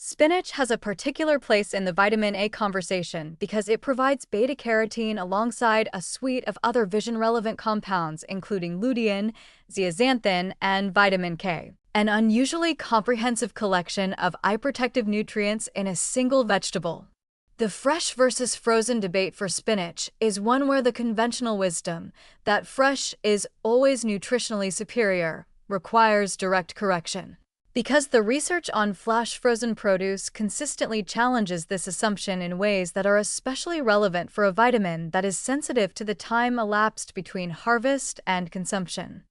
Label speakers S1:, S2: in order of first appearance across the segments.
S1: Spinach has a particular place in the vitamin A conversation because it provides beta-carotene alongside a suite of other vision-relevant compounds including lutein, zeaxanthin, and vitamin K. An unusually comprehensive collection of eye protective nutrients in a single vegetable. The fresh versus frozen debate for spinach is one where the conventional wisdom that fresh is always nutritionally superior requires direct correction. Because the research on flash frozen produce consistently challenges this assumption in ways that are especially relevant for a vitamin that is sensitive to the time elapsed between harvest and consumption.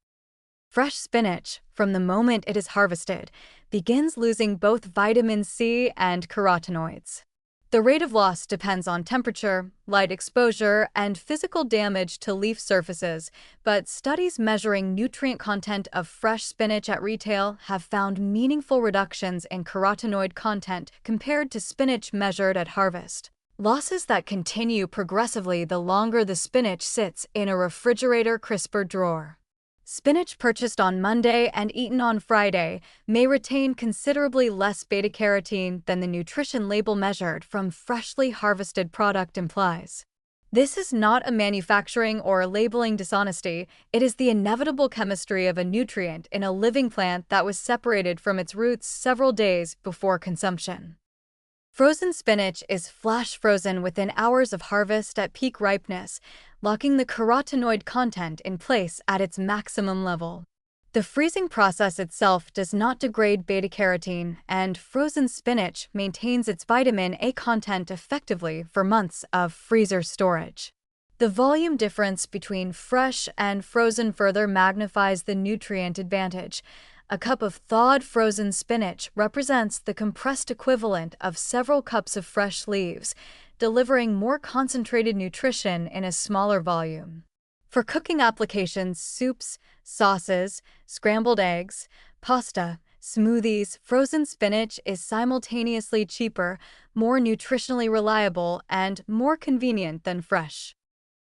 S1: Fresh spinach, from the moment it is harvested, begins losing both vitamin C and carotenoids. The rate of loss depends on temperature, light exposure, and physical damage to leaf surfaces, but studies measuring nutrient content of fresh spinach at retail have found meaningful reductions in carotenoid content compared to spinach measured at harvest. Losses that continue progressively the longer the spinach sits in a refrigerator crisper drawer. Spinach purchased on Monday and eaten on Friday may retain considerably less beta-carotene than the nutrition label measured from freshly harvested product implies. This is not a manufacturing or labeling dishonesty, it is the inevitable chemistry of a nutrient in a living plant that was separated from its roots several days before consumption. Frozen spinach is flash frozen within hours of harvest at peak ripeness, locking the carotenoid content in place at its maximum level. The freezing process itself does not degrade beta-carotene, and frozen spinach maintains its vitamin A content effectively for months of freezer storage. The volume difference between fresh and frozen further magnifies the nutrient advantage. A cup of thawed frozen spinach represents the compressed equivalent of several cups of fresh leaves, delivering more concentrated nutrition in a smaller volume. For cooking applications, soups, sauces, scrambled eggs, pasta, smoothies, frozen spinach is simultaneously cheaper, more nutritionally reliable, and more convenient than fresh.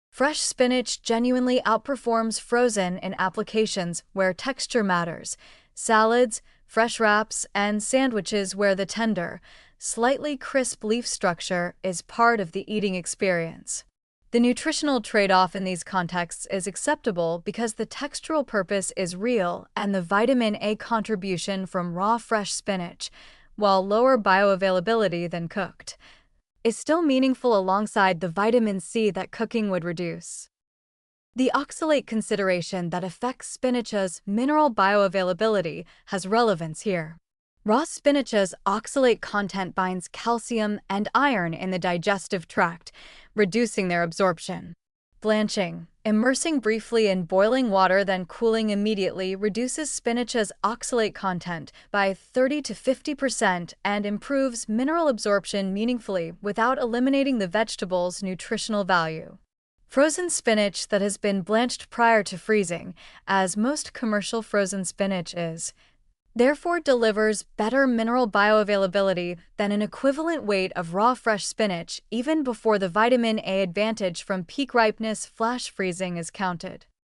S1: Fresh spinach genuinely outperforms frozen in applications where texture matters: salads, fresh wraps, and sandwiches where the tender, slightly crisp leaf structure is part of the eating experience. The nutritional trade-off in these contexts is acceptable because the textural purpose is real and the vitamin A contribution from raw fresh spinach, while lower bioavailability than cooked, is still meaningful alongside the vitamin C that cooking would reduce. The oxalate consideration that affects spinach's mineral bioavailability has relevance here. Raw spinach's oxalate content binds calcium and iron in the digestive tract, reducing their absorption. Blanching, immersing briefly in boiling water then cooling immediately, reduces spinach's oxalate content by 30 to 50% and improves mineral absorption meaningfully without eliminating the vegetable's nutritional value. Frozen spinach that has been blanched prior to freezing, as most commercial frozen spinach is, therefore delivers better mineral bioavailability than an equivalent weight of raw fresh spinach even before the vitamin A advantage from peak ripeness flash freezing is counted.